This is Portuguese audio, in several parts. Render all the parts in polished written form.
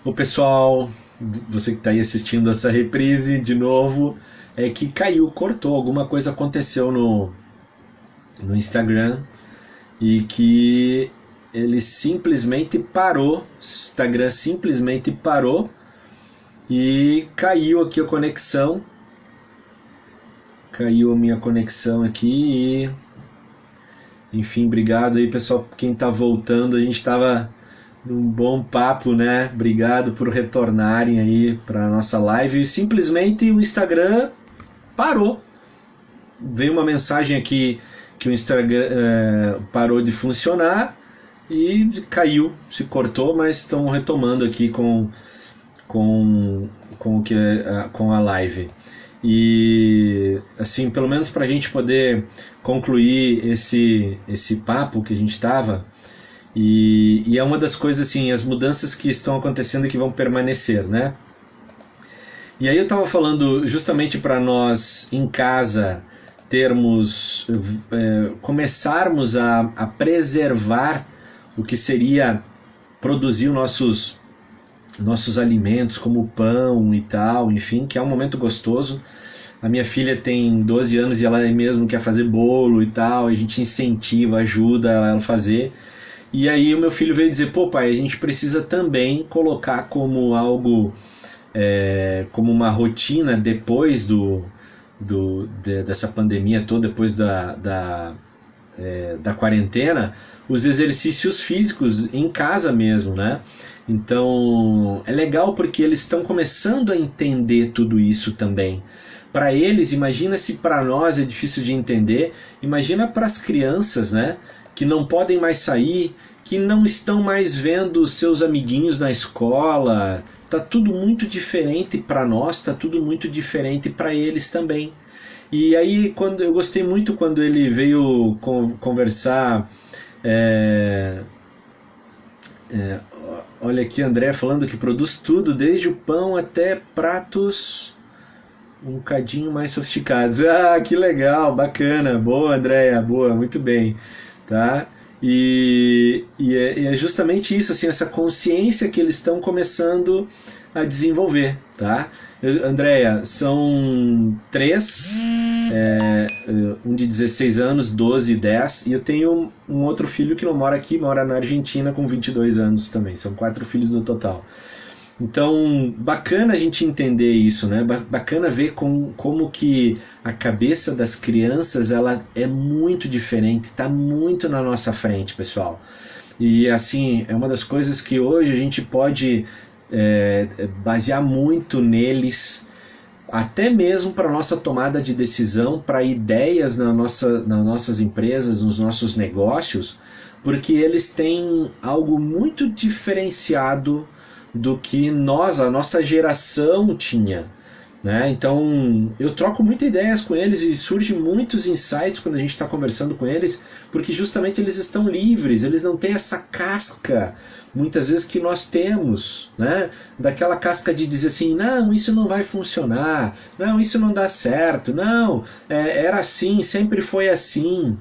O pessoal, você que está aí assistindo essa reprise de novo, é que caiu, cortou, alguma coisa aconteceu no Instagram e que ele simplesmente parou, o Instagram simplesmente parou e caiu aqui a conexão, caiu a minha conexão aqui e, enfim, obrigado aí pessoal, quem está voltando, a gente estava num bom papo, né? Obrigado por retornarem aí para nossa live. E simplesmente o Instagram parou. Veio uma mensagem aqui que o Instagram parou de funcionar e caiu, se cortou, mas estão retomando aqui com, com a live. E assim, pelo menos para a gente poder concluir esse papo que a gente estava, e é uma das coisas assim, as mudanças que estão acontecendo e que vão permanecer, né? E aí eu estava falando justamente para nós em casa termos, começarmos a preservar o que seria produzir os nossos alimentos, como pão e tal, enfim, que é um momento gostoso. A minha filha tem 12 anos e ela mesmo quer fazer bolo e tal, a gente incentiva, ajuda ela a fazer. E aí o meu filho veio dizer, pô pai, a gente precisa também colocar como algo, como uma rotina depois dessa pandemia toda, depois da quarentena, os exercícios físicos em casa mesmo, né? Então é legal porque eles estão começando a entender tudo isso também. Para eles, imagina se para nós é difícil de entender, imagina para as crianças, né? Que não podem mais sair, que não estão mais vendo seus amiguinhos na escola. Tá tudo muito diferente para nós, tá tudo muito diferente para eles também. E aí quando eu gostei muito quando ele veio conversar, é, é, olha aqui André falando que produz tudo, desde o pão até pratos um cadinho mais sofisticados. Ah, que legal, bacana, boa Andréia, boa, muito bem, tá? E é justamente isso, assim, essa consciência que eles estão começando a desenvolver, tá? Andréia, são três, um de 16 anos, 12 e 10, e eu tenho um outro filho que não mora aqui, mora na Argentina com 22 anos também, são 4 filhos no total. Então, bacana a gente entender isso, né? Bacana ver como que a cabeça das crianças ela é muito diferente, está muito na nossa frente, pessoal. E assim, é uma das coisas que hoje a gente pode basear muito neles, até mesmo para nossa tomada de decisão, para ideias nas nossas empresas, nos nossos negócios, porque eles têm algo muito diferenciado do que a nossa geração tinha, né? Então eu troco muitas ideias com eles e surgem muitos insights quando a gente está conversando com eles, porque justamente eles estão livres, eles não têm essa casca muitas vezes que nós temos, né? Daquela casca de dizer assim, não, isso não vai funcionar, não, isso não dá certo, não, era assim, sempre foi assim.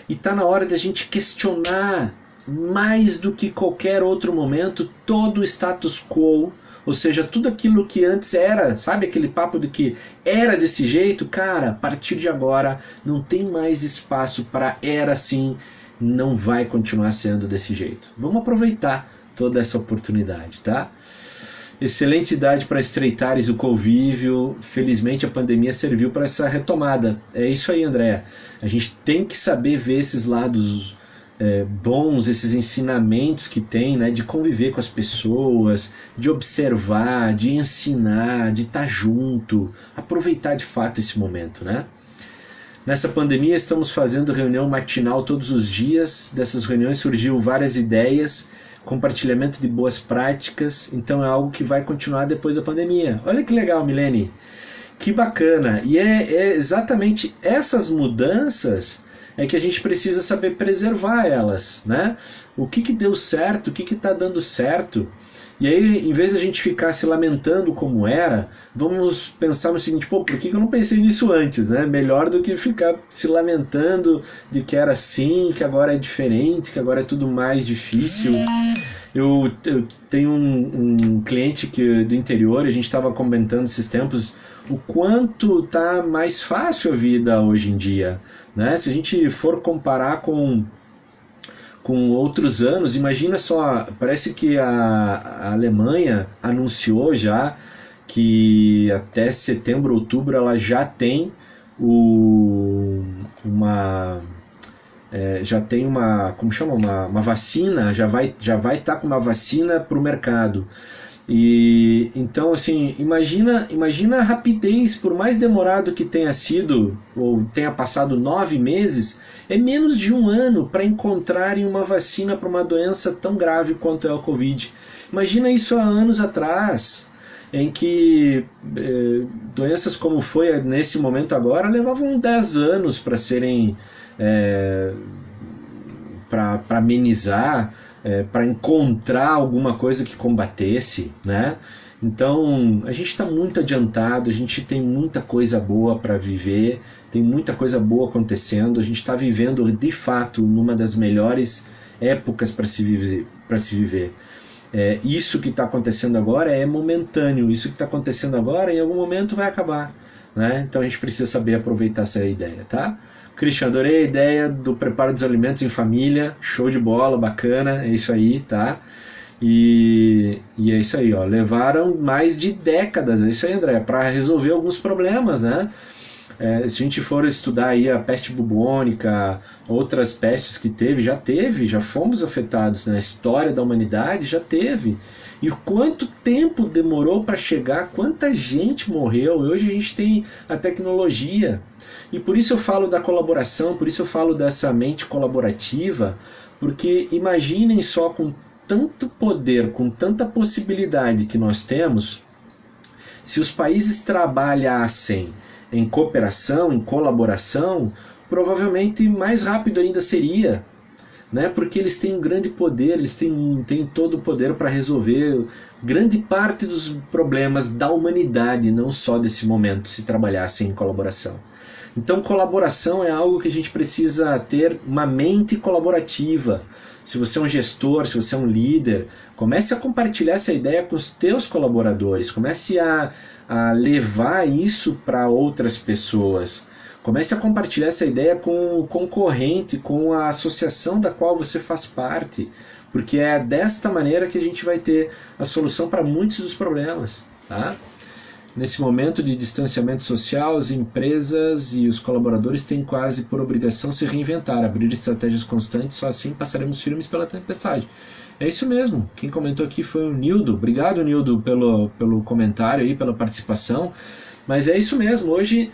E está na hora da gente questionar mais do que qualquer outro momento todo o status quo, ou seja, tudo aquilo que antes era, sabe aquele papo de que era desse jeito, cara, a partir de agora não tem mais espaço para era assim, não vai continuar sendo desse jeito. Vamos aproveitar toda essa oportunidade, tá? Excelente idade para estreitares o convívio, felizmente a pandemia serviu para essa retomada. É isso aí, Andréa. A gente tem que saber ver esses lados bons, esses ensinamentos que tem, né, de conviver com as pessoas, de observar, de ensinar, de estar junto, aproveitar de fato esse momento, né? Nessa pandemia estamos fazendo reunião matinal todos os dias, dessas reuniões surgiu várias ideias, compartilhamento de boas práticas, então é algo que vai continuar depois da pandemia. Olha que legal, Milene, que bacana, e é exatamente essas mudanças é que a gente precisa saber preservar elas, né? O que deu certo, o que está dando certo. E aí, em vez de a gente ficar se lamentando como era, vamos pensar no seguinte, pô, por que eu não pensei nisso antes, né? Melhor do que ficar se lamentando de que era assim, que agora é diferente, que agora é tudo mais difícil. Eu tenho um cliente do interior, a gente estava comentando esses tempos, o quanto tá mais fácil a vida hoje em dia, né? Se a gente for comparar com outros anos, imagina só, parece que a Alemanha anunciou já que até setembro, outubro ela já tem já tem como chama, uma vacina, já vai estar com uma vacina para o mercado. E então, assim, imagina a rapidez, por mais demorado que tenha sido, ou tenha passado 9 meses, é menos de 1 ano para encontrarem uma vacina para uma doença tão grave quanto é o Covid. Imagina isso há anos atrás, em que doenças como foi nesse momento agora levavam 10 anos para serem para amenizar, para encontrar alguma coisa que combatesse, né? Então a gente está muito adiantado, a gente tem muita coisa boa para viver, tem muita coisa boa acontecendo, a gente está vivendo de fato numa das melhores épocas para se viver. Isso que está acontecendo agora é momentâneo, isso que está acontecendo agora em algum momento vai acabar, né? Então a gente precisa saber aproveitar essa ideia, tá? Christian, adorei a ideia do preparo dos alimentos em família, show de bola, bacana, é isso aí, tá? E é isso aí, ó, levaram mais de décadas, é isso aí, André, para resolver alguns problemas, né? Se a gente for estudar aí a peste bubônica, outras pestes que já fomos afetados na história da humanidade, já teve. E quanto tempo demorou para chegar, quanta gente morreu, e hoje a gente tem a tecnologia. E por isso eu falo da colaboração, por isso eu falo dessa mente colaborativa, porque imaginem só, com tanto poder, com tanta possibilidade que nós temos, se os países trabalhassem em cooperação, em colaboração, provavelmente mais rápido ainda seria, né? Porque eles têm um grande poder, eles têm todo o poder para resolver grande parte dos problemas da humanidade, não só desse momento, se trabalhassem em colaboração. Então colaboração é algo que a gente precisa ter uma mente colaborativa. Se você é um gestor, se você é um líder, comece a compartilhar essa ideia com os teus colaboradores, comece a levar isso para outras pessoas. Comece a compartilhar essa ideia com o concorrente, com a associação da qual você faz parte, porque é desta maneira que a gente vai ter a solução para muitos dos problemas, tá? Nesse momento de distanciamento social, as empresas e os colaboradores têm quase por obrigação se reinventar, abrir estratégias constantes, só assim passaremos firmes pela tempestade. É isso mesmo, quem comentou aqui foi o Nildo. Obrigado, Nildo, pelo comentário aí, pela participação. Mas é isso mesmo, hoje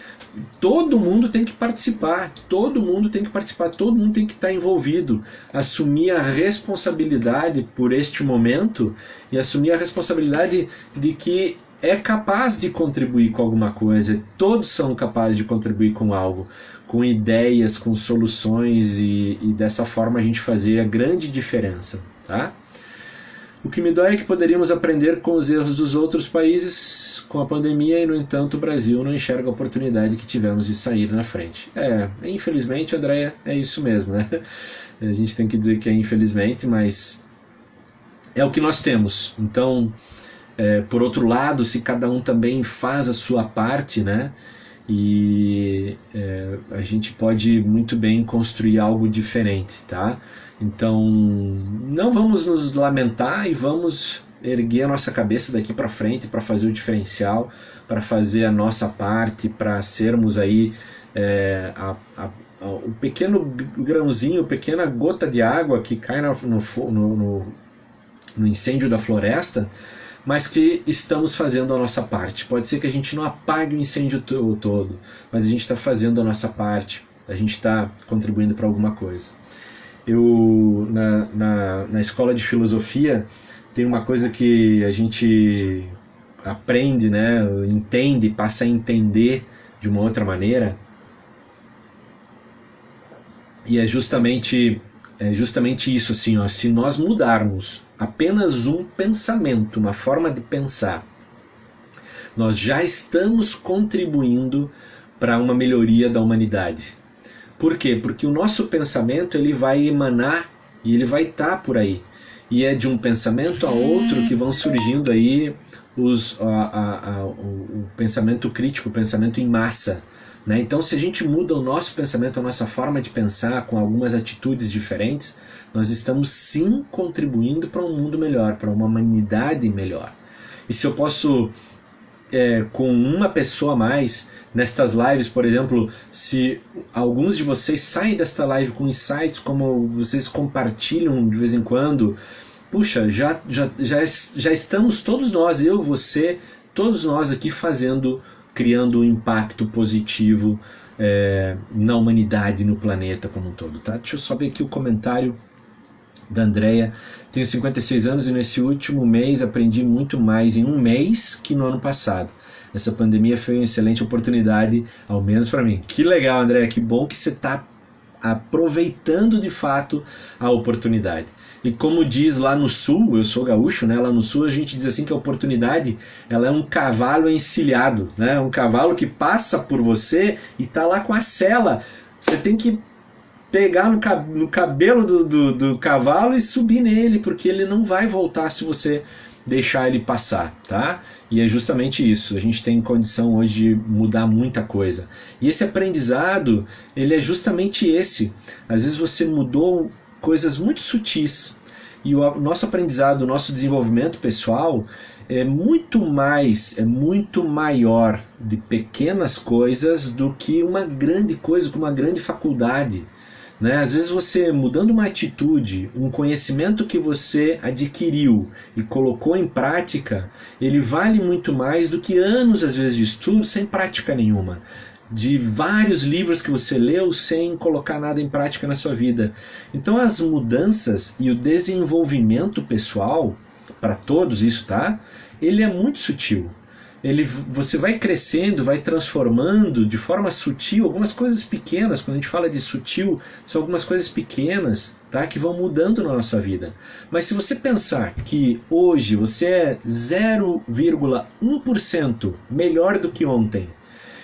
todo mundo tem que participar, todo mundo tem que estar envolvido, assumir a responsabilidade por este momento e assumir a responsabilidade de que é capaz de contribuir com alguma coisa, todos são capazes de contribuir com algo, com ideias, com soluções e dessa forma a gente fazer a grande diferença, tá? O que me dói é que poderíamos aprender com os erros dos outros países com a pandemia e, no entanto, o Brasil não enxerga a oportunidade que tivemos de sair na frente. Infelizmente, Andréia, é isso mesmo, né? A gente tem que dizer que é infelizmente, mas é o que nós temos. Então, por outro lado, se cada um também faz a sua parte, né? E a gente pode muito bem construir algo diferente, tá? Então, não vamos nos lamentar e vamos erguer a nossa cabeça daqui para frente para fazer o diferencial, para fazer a nossa parte, para sermos aí o pequeno grãozinho, a pequena gota de água que cai no incêndio da floresta, mas que estamos fazendo a nossa parte. Pode ser que a gente não apague o incêndio todo, mas a gente está fazendo a nossa parte, a gente está contribuindo para alguma coisa. Eu, na escola de filosofia, tem uma coisa que a gente aprende, né, entende, passa a entender de uma outra maneira, e é justamente isso, assim, ó, se nós mudarmos apenas um pensamento, uma forma de pensar, nós já estamos contribuindo para uma melhoria da humanidade. Por quê? Porque o nosso pensamento ele vai emanar e ele vai estar por aí. e é de um pensamento a outro que vão surgindo aí o pensamento crítico, o pensamento em massa. Né? Então, se a gente muda o nosso pensamento, a nossa forma de pensar com algumas atitudes diferentes, nós estamos sim contribuindo para um mundo melhor, para uma humanidade melhor. E se eu posso, com uma pessoa a mais, nestas lives, por exemplo, se alguns de vocês saem desta live com insights, como vocês compartilham de vez em quando, puxa, já estamos todos nós, eu, você, todos nós aqui criando um impacto positivo na humanidade, no planeta como um todo. Tá? Deixa eu só ver aqui o comentário da Andrea. Tenho 56 anos e nesse último mês aprendi muito mais em um mês que no ano passado. Essa pandemia foi uma excelente oportunidade, ao menos para mim. Que legal, Andrea, que bom que você está aproveitando de fato a oportunidade. E como diz lá no sul, eu sou gaúcho, né? Lá no sul a gente diz assim que a oportunidade ela é um cavalo encilhado, né? Um cavalo que passa por você e tá lá com a sela. Você tem que pegar no cabelo do cavalo e subir nele, porque ele não vai voltar se você deixar ele passar, tá? E é justamente isso, a gente tem condição hoje de mudar muita coisa. E esse aprendizado, ele é justamente esse. Às vezes você mudou coisas muito sutis, e o nosso aprendizado, o nosso desenvolvimento pessoal é muito maior de pequenas coisas do que uma grande coisa, com uma grande faculdade. Né? Às vezes você mudando uma atitude, um conhecimento que você adquiriu e colocou em prática, ele vale muito mais do que anos às vezes de estudo sem prática nenhuma, de vários livros que você leu sem colocar nada em prática na sua vida. Então as mudanças e o desenvolvimento pessoal, para todos isso, tá? Ele é muito sutil. Você vai crescendo, vai transformando de forma sutil algumas coisas pequenas. Quando a gente fala de sutil, são algumas coisas pequenas, tá, que vão mudando na nossa vida. Mas se você pensar que hoje você é 0,1% melhor do que ontem,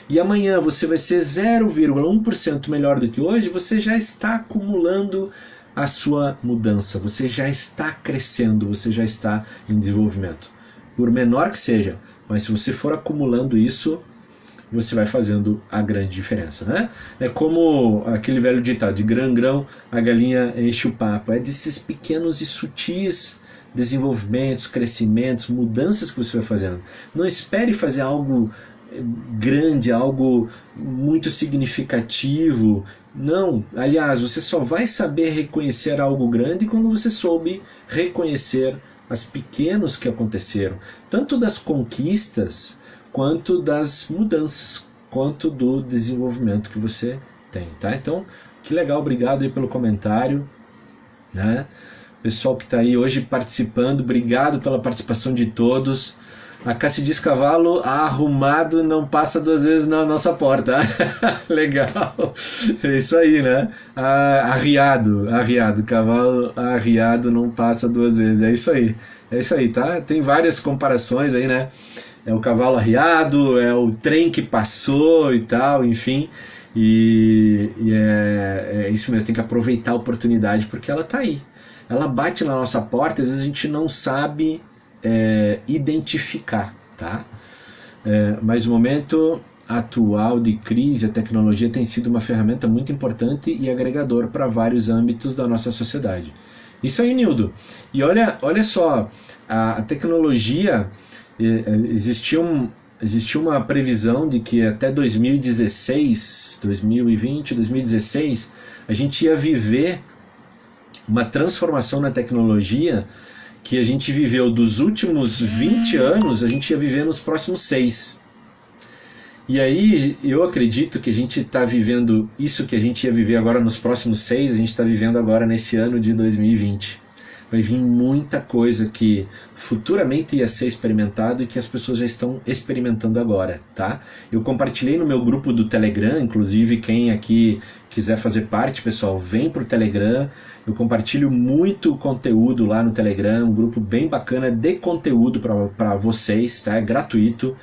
e amanhã você vai ser 0,1% melhor do que hoje, você já está acumulando a sua mudança, você já está crescendo, você já está em desenvolvimento. Por menor que seja, mas se você for acumulando isso, você vai fazendo a grande diferença, né? É como aquele velho ditado, de grão em grão a galinha enche o papo. É desses pequenos e sutis desenvolvimentos, crescimentos, mudanças que você vai fazendo. Não espere fazer algo grande, algo muito significativo. Não, aliás, você só vai saber reconhecer algo grande quando você soube reconhecer as pequenos que aconteceram, tanto das conquistas, quanto das mudanças, quanto do desenvolvimento que você tem, tá? Então, que legal, obrigado aí pelo comentário, né? Pessoal que está aí hoje participando, obrigado pela participação de todos. A Cassi diz: cavalo arrumado não passa duas vezes na nossa porta. Legal, é isso aí, né? Arriado, cavalo arriado não passa duas vezes, é isso aí, tá? Tem várias comparações aí, né? É o cavalo arriado, é o trem que passou e tal, enfim, e é isso mesmo, tem que aproveitar a oportunidade porque ela tá aí, ela bate na nossa porta, às vezes a gente não sabe identificar, tá? Mas o momento atual de crise, a tecnologia tem sido uma ferramenta muito importante e agregador para vários âmbitos da nossa sociedade. Isso aí, Nildo. E olha só, a tecnologia, existia uma previsão de que até 2016, 2020, 2016, a gente ia viver uma transformação na tecnologia que a gente viveu dos últimos 20 anos, a gente ia viver nos próximos 6. E aí eu acredito que a gente está vivendo isso que a gente ia viver agora nos próximos 6, a gente está vivendo agora nesse ano de 2020. Vai vir muita coisa que futuramente ia ser experimentado e que as pessoas já estão experimentando agora, tá? Eu compartilhei no meu grupo do Telegram, inclusive quem aqui quiser fazer parte, pessoal, vem pro Telegram. Eu compartilho muito conteúdo lá no Telegram, um grupo bem bacana de conteúdo para vocês, tá? É gratuito.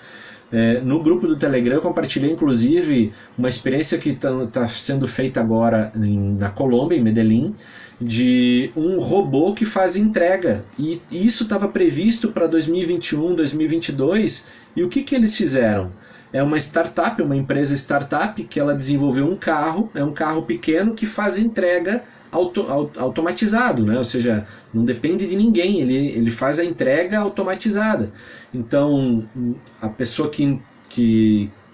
No grupo do Telegram eu compartilhei inclusive uma experiência que está sendo feita agora na Colômbia, em Medellín, de um robô que faz entrega. E isso estava previsto para 2021, 2022. E o que eles fizeram? É uma startup, uma empresa startup, que ela desenvolveu um carro, é um carro pequeno que faz entrega automatizado, né? Ou seja, não depende de ninguém, ele faz a entrega automatizada. Então, a pessoa que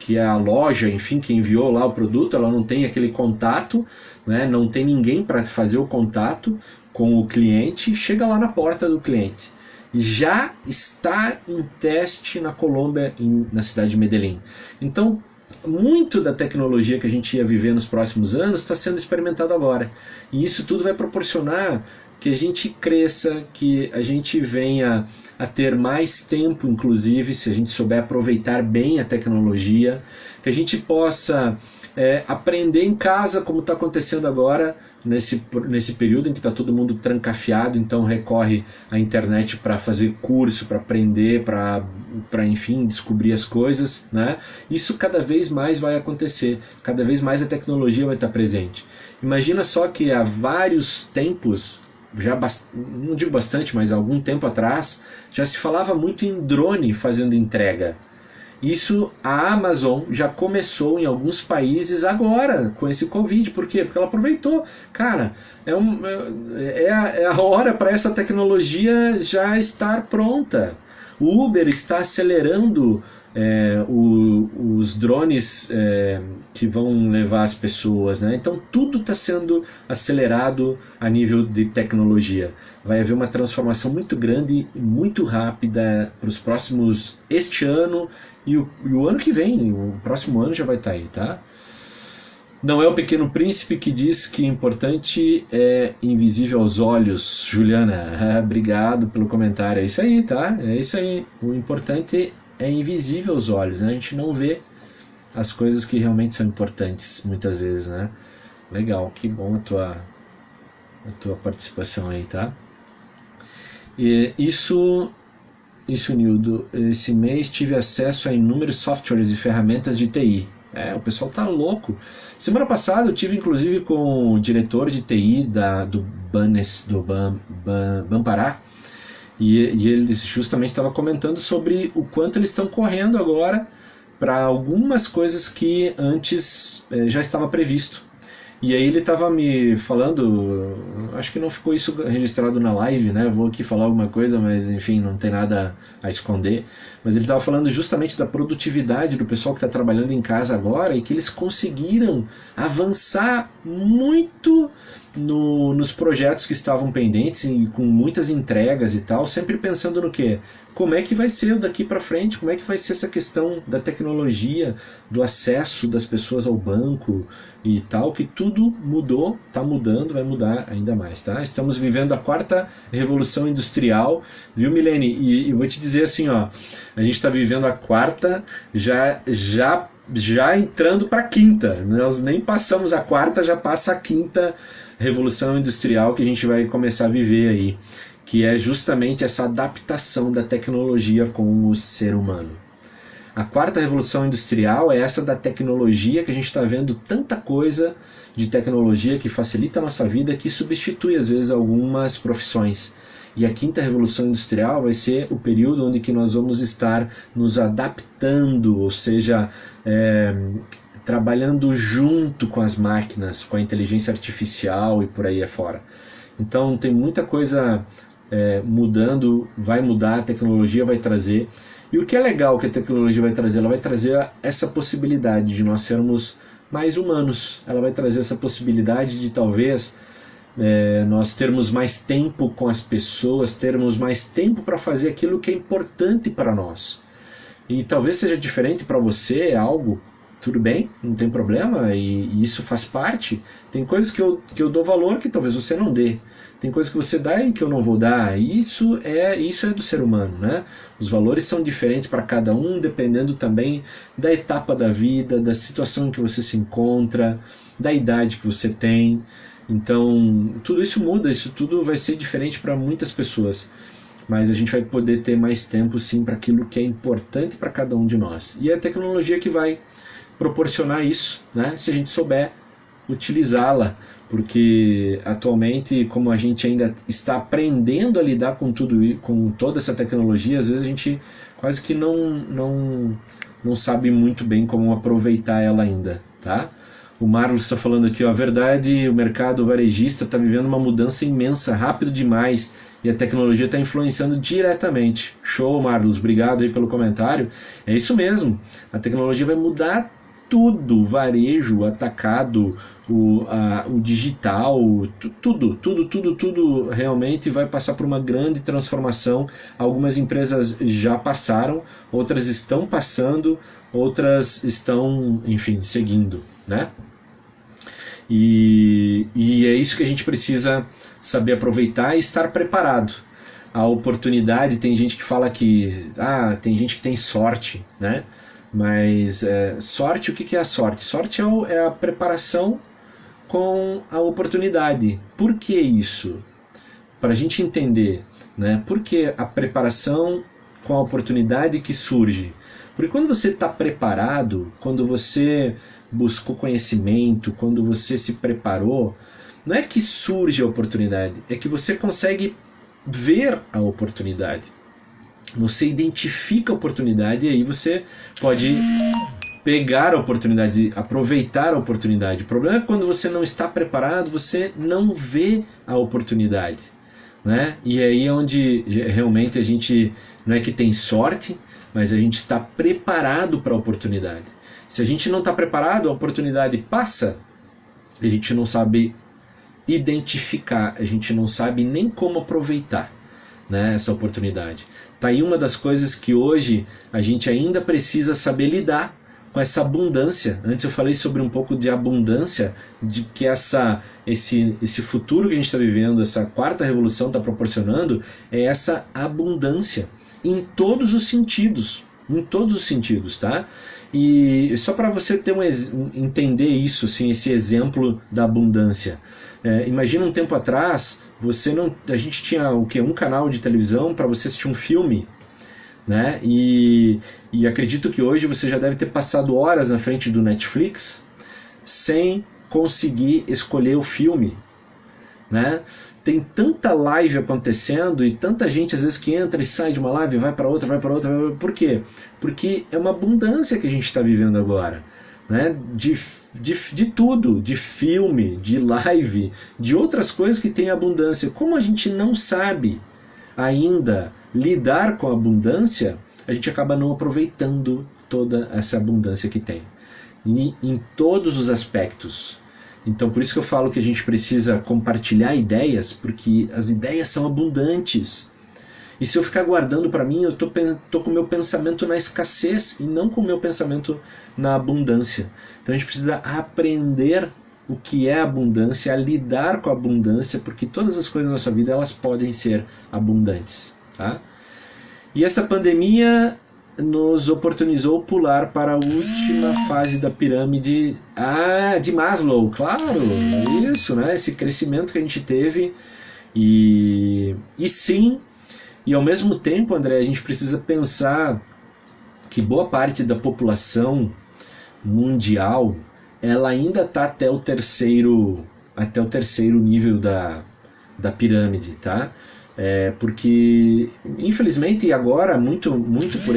é a loja, enfim, que enviou lá o produto, ela não tem aquele contato, né? Não tem ninguém para fazer o contato com o cliente, chega lá na porta do cliente. Já está em teste na Colômbia, na cidade de Medellín. Então, muito da tecnologia que a gente ia viver nos próximos anos está sendo experimentado agora. E isso tudo vai proporcionar que a gente cresça, que a gente venha a ter mais tempo, inclusive, se a gente souber aproveitar bem a tecnologia, que a gente possa aprender em casa, como está acontecendo agora, nesse período em que está todo mundo trancafiado, então recorre à internet para fazer curso, para aprender, para enfim, descobrir as coisas, né? Isso cada vez mais vai acontecer, cada vez mais a tecnologia vai estar presente. Imagina só que há vários tempos, não digo bastante, mas há algum tempo atrás, já se falava muito em drone fazendo entrega. Isso a Amazon já começou em alguns países agora, com esse Covid. Por quê? Porque ela aproveitou. Cara, é a hora para essa tecnologia já estar pronta. O Uber está acelerando os drones que vão levar as pessoas, né? Então tudo está sendo acelerado a nível de tecnologia. Vai haver uma transformação muito grande e muito rápida para os próximos, este ano e o ano que vem. O próximo ano já vai estar aí, tá? Não é o Pequeno Príncipe que diz que importante é invisível aos olhos, Juliana. Obrigado pelo comentário. É isso aí, tá? É isso aí. O importante é invisível aos olhos, né? A gente não vê as coisas que realmente são importantes, muitas vezes, né? Legal, que bom a tua participação aí, tá? E isso, Nildo, esse mês tive acesso a inúmeros softwares e ferramentas de TI. O pessoal tá louco. Semana passada eu tive inclusive com o diretor de TI do Banpará, e ele justamente estava comentando sobre o quanto eles estão correndo agora para algumas coisas que antes já estava previsto. E aí ele estava me falando, acho que não ficou isso registrado na live, né? Vou aqui falar alguma coisa, mas enfim, não tem nada a esconder. Mas ele estava falando justamente da produtividade do pessoal que está trabalhando em casa agora e que eles conseguiram avançar muito nos projetos que estavam pendentes e com muitas entregas e tal, sempre pensando no quê? Como é que vai ser daqui para frente? Como é que vai ser essa questão da tecnologia, do acesso das pessoas ao banco e tal, que tudo mudou, está mudando, vai mudar ainda mais, tá? Estamos vivendo a 4ª revolução industrial, viu, Milene? E vou te dizer assim, ó, a gente está vivendo a 4ª, já entrando para a 5ª. Nós nem passamos a 4ª, já passa a 5ª revolução industrial que a gente vai começar a viver aí, que é justamente essa adaptação da tecnologia com o ser humano. A 4ª revolução industrial é essa da tecnologia, que a gente está vendo tanta coisa de tecnologia que facilita a nossa vida, que substitui às vezes algumas profissões. E a 5ª revolução industrial vai ser o período onde que nós vamos estar nos adaptando, ou seja, trabalhando junto com as máquinas, com a inteligência artificial e por aí afora. Então tem muita coisa mudando, vai mudar, a tecnologia vai trazer. E o que é legal que a tecnologia vai trazer? Ela vai trazer essa possibilidade de nós sermos mais humanos. Ela vai trazer essa possibilidade de talvez nós termos mais tempo com as pessoas, termos mais tempo para fazer aquilo que é importante para nós. E talvez seja diferente para você, algo, tudo bem, não tem problema, e isso faz parte. Tem coisas que eu dou valor que talvez você não dê. Tem coisas que você dá e que eu não vou dar. E isso é do ser humano, né? Os valores são diferentes para cada um, dependendo também da etapa da vida, da situação em que você se encontra, da idade que você tem. Então, tudo isso muda, isso tudo vai ser diferente para muitas pessoas. Mas a gente vai poder ter mais tempo, sim, para aquilo que é importante para cada um de nós. E é a tecnologia que vai proporcionar isso, né? Se a gente souber utilizá-la. porque atualmente, como a gente ainda está aprendendo a lidar com com toda essa tecnologia, às vezes a gente quase que não sabe muito bem como aproveitar ela ainda, tá? O Marlos está falando aqui, ó, a verdade, o mercado varejista está vivendo uma mudança imensa, rápido demais, e a tecnologia está influenciando diretamente. Show, Marlos, obrigado aí pelo comentário. É isso mesmo, a tecnologia vai mudar tudo, o varejo, o atacado, o digital, tudo realmente vai passar por uma grande transformação. Algumas empresas já passaram, outras estão passando, outras estão, enfim, seguindo, né? E é isso que a gente precisa saber aproveitar e estar preparado. A oportunidade, tem gente que fala que tem gente que tem sorte, né? Mas sorte, o que é a sorte? Sorte é a preparação com a oportunidade. Por que isso? Para a gente entender, né? Por que a preparação com a oportunidade que surge? Porque quando você está preparado, quando você buscou conhecimento, quando você se preparou, não é que surge a oportunidade, é que você consegue ver a oportunidade. Você identifica a oportunidade e aí você pode pegar a oportunidade, aproveitar a oportunidade. O problema é que quando você não está preparado, você não vê a oportunidade, né? E aí é onde realmente a gente não é que tem sorte, mas a gente está preparado para a oportunidade. Se a gente não está preparado, a oportunidade passa, a gente não sabe identificar, a gente não sabe nem como aproveitar, né, essa oportunidade. Tá aí uma das coisas que hoje a gente ainda precisa saber lidar com essa abundância. Antes eu falei sobre um pouco de abundância, de que esse futuro que a gente está vivendo, essa quarta revolução está proporcionando, é essa abundância em todos os sentidos, tá? E só para você ter entender isso, assim, esse exemplo da abundância. Imagina um tempo atrás, a gente tinha um canal de televisão para você assistir um filme, né? E acredito que hoje você já deve ter passado horas na frente do Netflix sem conseguir escolher o filme, né? Tem tanta live acontecendo e tanta gente às vezes que entra e sai de uma live, vai para outra. Por quê? Porque é uma abundância que a gente está vivendo agora, né? De tudo, de filme, de live, de outras coisas que tem abundância. Como a gente não sabe ainda lidar com a abundância, a gente acaba não aproveitando toda essa abundância que tem, em todos os aspectos. Então por isso que eu falo que a gente precisa compartilhar ideias, porque as ideias são abundantes. E se eu ficar guardando para mim, eu tô com o meu pensamento na escassez e não com o meu pensamento na abundância. Então a gente precisa aprender o que é abundância, a lidar com a abundância, porque todas as coisas na nossa vida elas podem ser abundantes, tá? E essa pandemia nos oportunizou pular para a última fase da pirâmide de Maslow, claro, isso, né? Esse crescimento que a gente teve e sim, e ao mesmo tempo, André, a gente precisa pensar que boa parte da população mundial ela ainda está até o terceiro nível da pirâmide, tá? Porque infelizmente agora muito por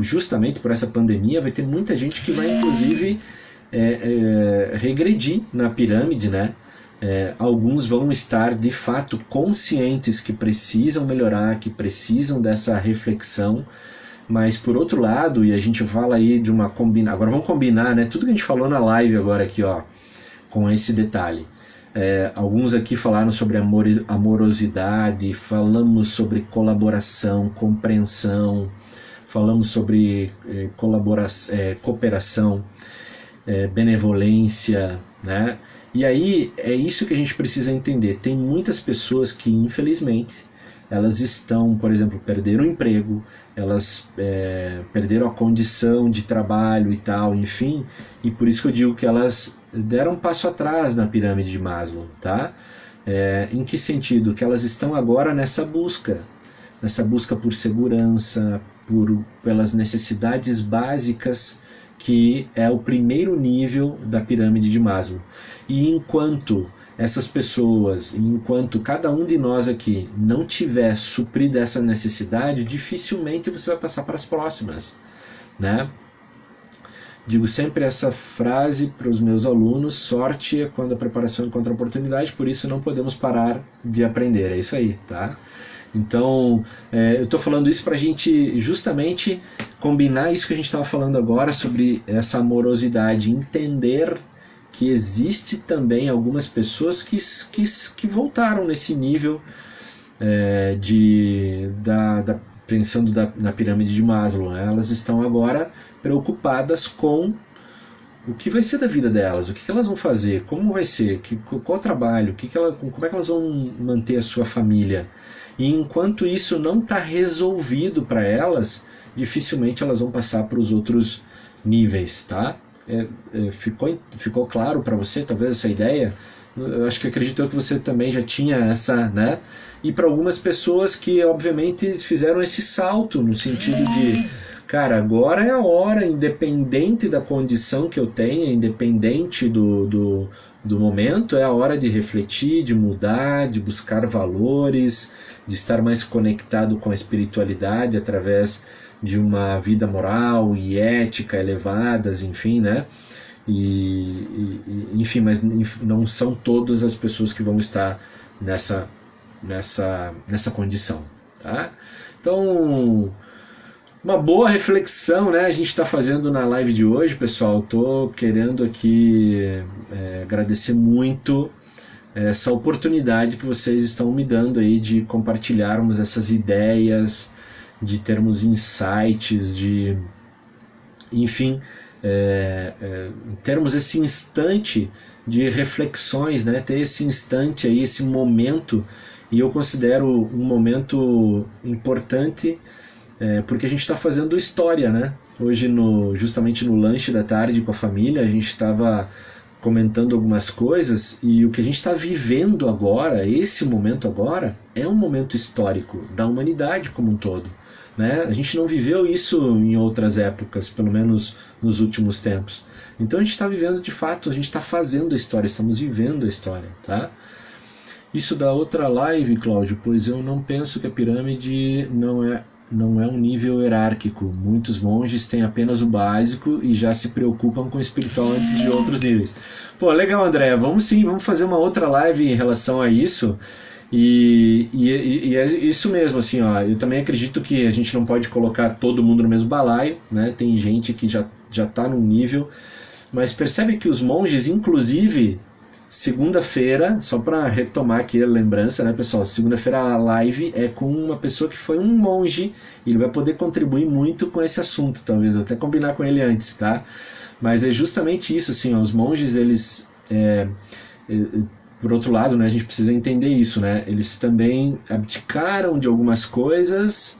justamente por essa pandemia vai ter muita gente que vai inclusive regredir na pirâmide, né? Alguns vão estar de fato conscientes que precisam melhorar, que precisam dessa reflexão, mas por outro lado, e a gente fala aí de uma combinação, agora vamos combinar, né? Tudo que a gente falou na live agora aqui, ó, com esse detalhe. Alguns aqui falaram sobre amorosidade, falamos sobre colaboração, compreensão, falamos sobre cooperação, benevolência, né? E aí é isso que a gente precisa entender. Tem muitas pessoas que, infelizmente, elas estão, por exemplo, perderam o emprego, elas perderam a condição de trabalho e tal, enfim, e por isso que eu digo que elas deram um passo atrás na pirâmide de Maslow, tá? Em que sentido? Que elas estão agora nessa busca por segurança, pelas necessidades básicas, que é o primeiro nível da pirâmide de Maslow. E enquanto essas pessoas, enquanto cada um de nós aqui não tiver suprido essa necessidade, dificilmente você vai passar para as próximas, né? Digo sempre essa frase para os meus alunos: sorte é quando a preparação encontra a oportunidade, por isso não podemos parar de aprender. É isso aí, tá? Então, eu estou falando isso para a gente justamente combinar isso que a gente estava falando agora sobre essa amorosidade, entender que existe também algumas pessoas que voltaram nesse nível pensando na pirâmide de Maslow, né? Elas estão agora preocupadas com o que vai ser da vida delas, o que elas vão fazer, como vai ser, qual o trabalho, como é que elas vão manter a sua família. E enquanto isso não está resolvido para elas, dificilmente elas vão passar para os outros níveis, tá? Ficou claro para você, talvez, essa ideia? Eu acho que acredito que você também já tinha essa, né? E para algumas pessoas que, obviamente, fizeram esse salto no sentido de, cara, agora é a hora, independente da condição que eu tenha, independente do momento, é a hora de refletir, de mudar, de buscar valores, de estar mais conectado com a espiritualidade através de uma vida moral e ética elevadas, enfim, né? Enfim, mas não são todas as pessoas que vão estar nessa condição, tá? Então, uma boa reflexão, né? A gente está fazendo na live de hoje, pessoal. Estou querendo aqui agradecer muito essa oportunidade que vocês estão me dando aí de compartilharmos essas ideias, de termos insights, enfim, termos esse instante de reflexões, né? Ter esse instante aí, esse momento, e eu considero um momento importante, porque a gente está fazendo história, né? Hoje, justamente no lanche da tarde com a família, a gente estava comentando algumas coisas, e o que a gente está vivendo agora, esse momento agora, é um momento histórico da humanidade como um todo, né? A gente não viveu isso em outras épocas, pelo menos nos últimos tempos. Então a gente está vivendo de fato, a gente está fazendo a história, estamos vivendo a história, tá? Isso da outra live, Cláudio, pois eu não penso que a pirâmide não é um nível hierárquico. Muitos monges têm apenas o básico e já se preocupam com o espiritual antes de outros níveis. Pô, legal, André, vamos fazer uma outra live em relação a isso. E é isso mesmo, assim, ó, eu também acredito que a gente não pode colocar todo mundo no mesmo balaio, né? Tem gente que já está num nível, mas percebe que os monges, inclusive, segunda-feira, só para retomar aqui a lembrança, né, pessoal? Segunda-feira a live é com uma pessoa que foi um monge, e ele vai poder contribuir muito com esse assunto, talvez até combinar com ele antes, tá? Mas é justamente isso, assim, ó, os monges, eles... por outro lado, né, a gente precisa entender isso, né? Eles também abdicaram de algumas coisas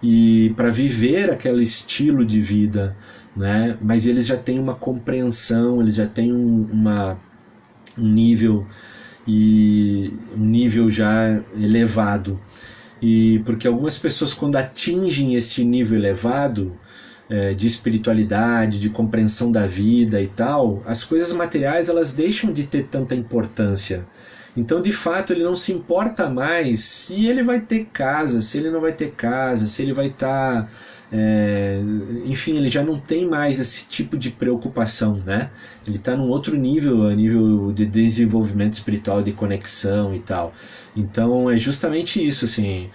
e para viver aquele estilo de vida, né? Mas eles já têm uma compreensão, eles já têm um nível já elevado. E porque algumas pessoas, quando atingem esse nível elevado de espiritualidade, de compreensão da vida e tal, as coisas materiais elas deixam de ter tanta importância. Então, de fato, ele não se importa mais se ele vai ter casa, se ele não vai ter casa, se ele vai estar... enfim, ele já não tem mais esse tipo de preocupação, né? Ele está num outro nível, a nível de desenvolvimento espiritual, de conexão e tal. Então, é justamente isso, assim...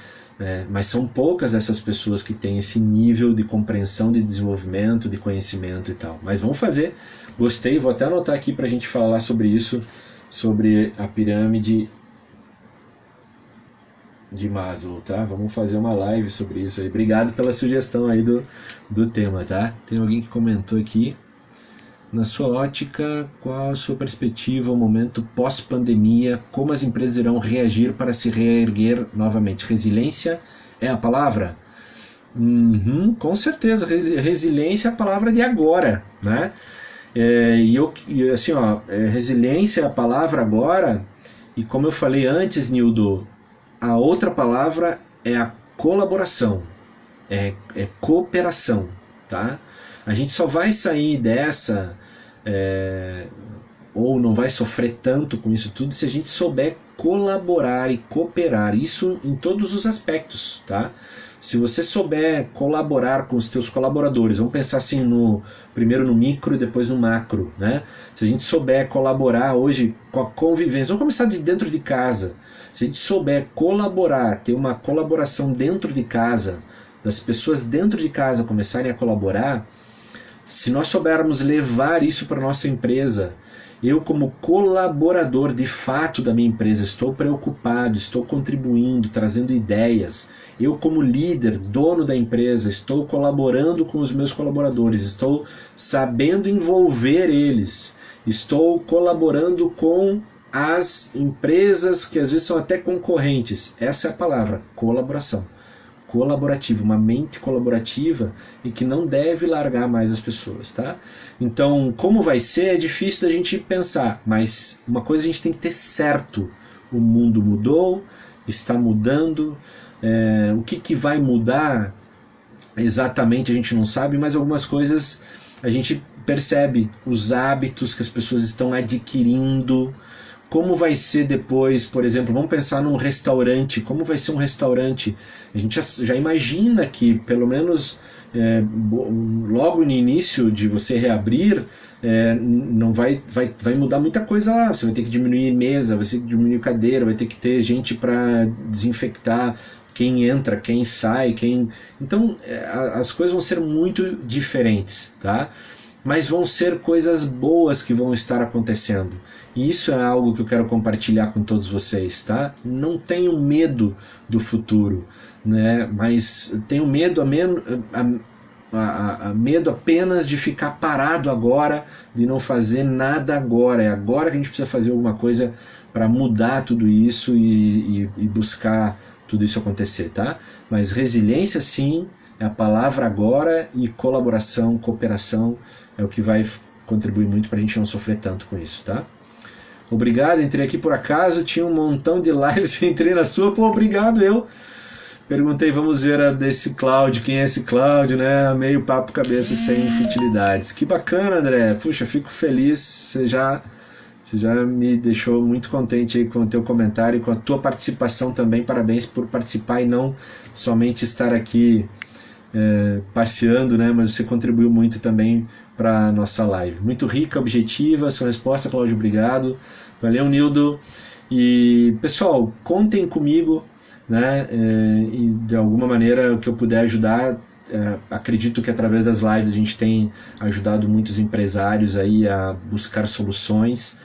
mas são poucas essas pessoas que têm esse nível de compreensão, de desenvolvimento, de conhecimento e tal. Mas vamos fazer. Gostei, vou até anotar aqui para a gente falar sobre isso, sobre a pirâmide de Maslow, tá? Vamos fazer uma live sobre isso aí. Obrigado pela sugestão aí do tema, tá? Tem alguém que comentou aqui. Na sua ótica, qual a sua perspectiva, o momento pós-pandemia, como as empresas irão reagir para se reerguer novamente? Resiliência é a palavra? Com certeza, resiliência é a palavra de agora, né? Resiliência é a palavra agora, e como eu falei antes, Nildo, a outra palavra é a colaboração, é cooperação, tá? A gente só vai sair dessa ou não vai sofrer tanto com isso tudo se a gente souber colaborar e cooperar, isso em todos os aspectos, tá? Se você souber colaborar com os teus colaboradores, vamos pensar assim primeiro no micro e depois no macro, né? Se a gente souber colaborar hoje com a convivência, vamos começar de dentro de casa. Se a gente souber colaborar, ter uma colaboração dentro de casa, das pessoas dentro de casa começarem a colaborar, se nós soubermos levar isso para a nossa empresa, eu como colaborador de fato da minha empresa, estou preocupado, estou contribuindo, trazendo ideias. Eu como líder, dono da empresa, estou colaborando com os meus colaboradores, estou sabendo envolver eles, estou colaborando com as empresas que às vezes são até concorrentes. Essa é a palavra, colaboração. Colaborativa, uma mente colaborativa e que não deve largar mais as pessoas, tá? Então, como vai ser é difícil da gente pensar, mas uma coisa a gente tem que ter certo: o mundo mudou, está mudando, o que vai mudar exatamente a gente não sabe, mas algumas coisas a gente percebe, os hábitos que as pessoas estão adquirindo. Como vai ser depois, por exemplo, vamos pensar num restaurante, como vai ser um restaurante? A gente já imagina que, pelo menos logo no início de você reabrir, não vai mudar muita coisa lá. Você vai ter que diminuir mesa, vai ter que diminuir cadeira, vai ter que ter gente para desinfectar quem entra, quem sai, Então, as coisas vão ser muito diferentes, tá? Mas vão ser coisas boas que vão estar acontecendo. E isso é algo que eu quero compartilhar com todos vocês, tá? Não tenham medo do futuro, né? Mas tenham medo medo apenas de ficar parado agora, de não fazer nada agora. É agora que a gente precisa fazer alguma coisa para mudar tudo isso e buscar tudo isso acontecer, tá? Mas resiliência, sim, é a palavra agora, e colaboração, cooperação é o que vai contribuir muito para a gente não sofrer tanto com isso, tá? Obrigado, entrei aqui por acaso, tinha um montão de lives, entrei na sua, pô, obrigado, eu perguntei, vamos ver a desse Cláudio, quem é esse Cláudio, né? Meio papo cabeça sem futilidades. Que bacana, André, puxa, fico feliz, você já me deixou muito contente aí com o teu comentário e com a tua participação também, parabéns por participar e não somente estar aqui passeando, né? Mas você contribuiu muito também para a nossa live. Muito rica, objetiva, sua resposta, Cláudio, obrigado. Valeu, Nildo. E, pessoal, contem comigo, né? E de alguma maneira o que eu puder ajudar, acredito que através das lives a gente tem ajudado muitos empresários aí a buscar soluções,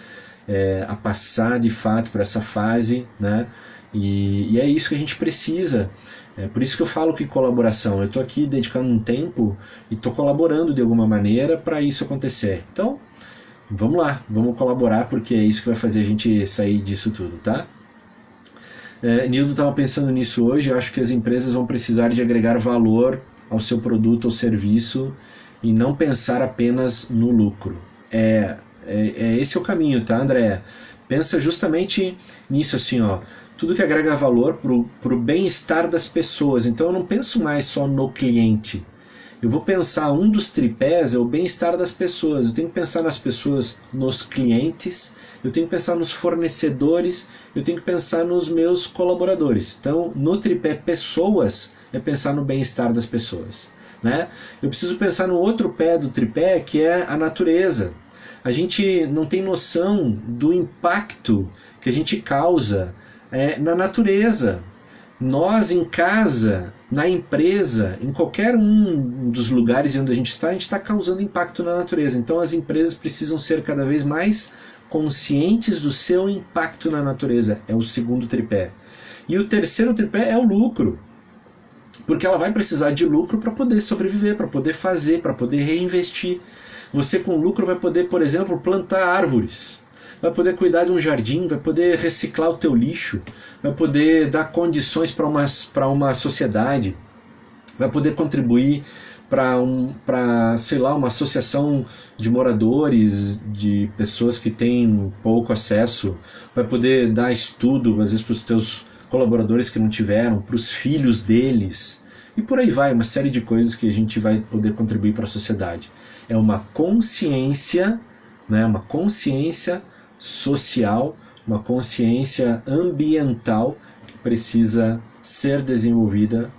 a passar de fato por essa fase, né? E é isso que a gente precisa. É por isso que eu falo que colaboração. Eu estou aqui dedicando um tempo e estou colaborando de alguma maneira para isso acontecer. Então, vamos lá, vamos colaborar, porque é isso que vai fazer a gente sair disso tudo, tá? Nildo estava pensando nisso hoje. Eu acho que as empresas vão precisar de agregar valor ao seu produto ou serviço e não pensar apenas no lucro. Esse é o caminho, tá, André? Pensa justamente nisso, assim, ó. Tudo que agrega valor para o bem-estar das pessoas. Então eu não penso mais só no cliente. Eu vou pensar, um dos tripés é o bem-estar das pessoas. Eu tenho que pensar nas pessoas, nos clientes, eu tenho que pensar nos fornecedores, eu tenho que pensar nos meus colaboradores. Então, no tripé pessoas, é pensar no bem-estar das pessoas, né? Eu preciso pensar no outro pé do tripé, que é a natureza. A gente não tem noção do impacto que a gente causa na natureza. Nós em casa, na empresa, em qualquer um dos lugares onde a gente está causando impacto na natureza. Então as empresas precisam ser cada vez mais conscientes do seu impacto na natureza. É o segundo tripé. E o terceiro tripé é o lucro. Porque ela vai precisar de lucro para poder sobreviver, para poder fazer, para poder reinvestir. Você com lucro vai poder, por exemplo, plantar árvores, vai poder cuidar de um jardim, vai poder reciclar o teu lixo, vai poder dar condições para uma sociedade, vai poder contribuir para, sei lá, uma associação de moradores, de pessoas que têm pouco acesso, vai poder dar estudo, às vezes, para os teus colaboradores que não tiveram, para os filhos deles, e por aí vai, uma série de coisas que a gente vai poder contribuir para a sociedade. É uma consciência né? Uma consciência social, uma consciência ambiental que precisa ser desenvolvida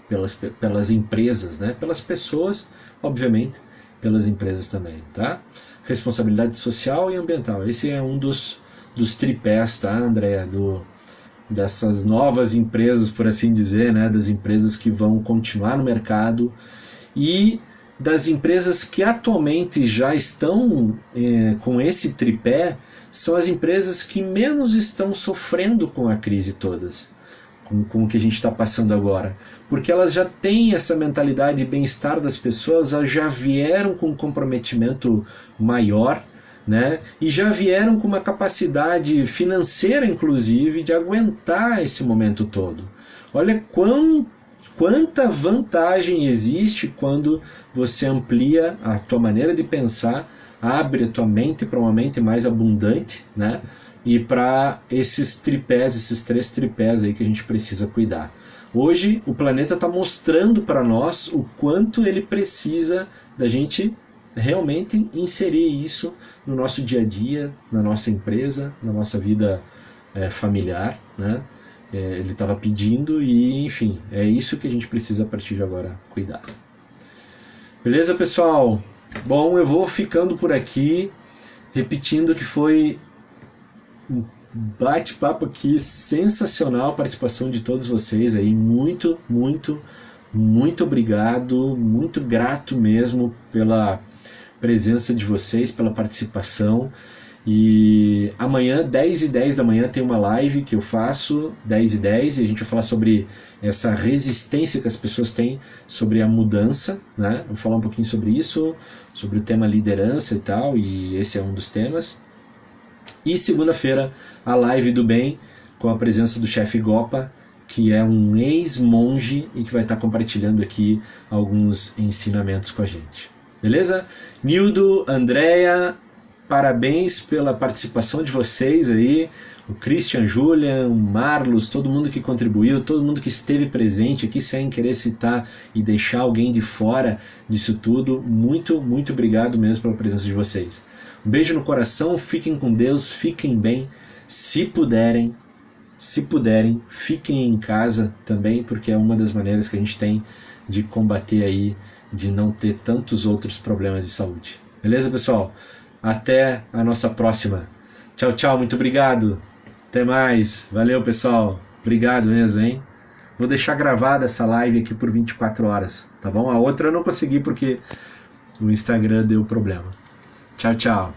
pelas empresas, né? Pelas pessoas, obviamente, pelas empresas também, tá? Responsabilidade social e ambiental. Esse é um dos tripés, tá, Andréa? Dessas novas empresas, por assim dizer, né? Das empresas que vão continuar no mercado e das empresas que atualmente já estão com esse tripé, são as empresas que menos estão sofrendo com a crise todas, com o que a gente está passando agora, porque elas já têm essa mentalidade de bem-estar das pessoas, elas já vieram com um comprometimento maior, né? E já vieram com uma capacidade financeira, inclusive, de aguentar esse momento todo. Olha quanta vantagem existe quando você amplia a tua maneira de pensar, abre a tua mente para uma mente mais abundante, né? E para esses tripés, esses 3 tripés aí que a gente precisa cuidar. Hoje o planeta está mostrando para nós o quanto ele precisa da gente realmente inserir isso no nosso dia a dia, na nossa empresa, na nossa vida familiar, né? Ele estava pedindo e, enfim, é isso que a gente precisa a partir de agora cuidar. Beleza, pessoal? Bom, eu vou ficando por aqui, repetindo que foi um bate-papo aqui sensacional, a participação de todos vocês aí, muito, muito, muito obrigado, muito grato mesmo pela presença de vocês, pela participação. E amanhã, 10h10 da manhã, tem uma live que eu faço, 10h10, e a gente vai falar sobre essa resistência que as pessoas têm sobre a mudança, né? Vou falar um pouquinho sobre isso, sobre o tema liderança e tal, e esse é um dos temas. E segunda-feira, a live do bem, com a presença do chefe Gopa, que é um ex-monge e que vai estar compartilhando aqui alguns ensinamentos com a gente. Beleza? Nildo, Andréa, parabéns pela participação de vocês aí, o Christian, Julian, o Marlos, todo mundo que contribuiu, todo mundo que esteve presente aqui sem querer citar e deixar alguém de fora disso tudo. Muito, muito obrigado mesmo pela presença de vocês. Um beijo no coração, fiquem com Deus, fiquem bem, se puderem, fiquem em casa também, porque é uma das maneiras que a gente tem de combater aí, de não ter tantos outros problemas de saúde. Beleza, pessoal? Até a nossa próxima. Tchau, tchau, muito obrigado. Até mais. Valeu, pessoal. Obrigado mesmo, hein? Vou deixar gravada essa live aqui por 24 horas, tá bom? A outra eu não consegui porque o Instagram deu problema. Tchau, tchau.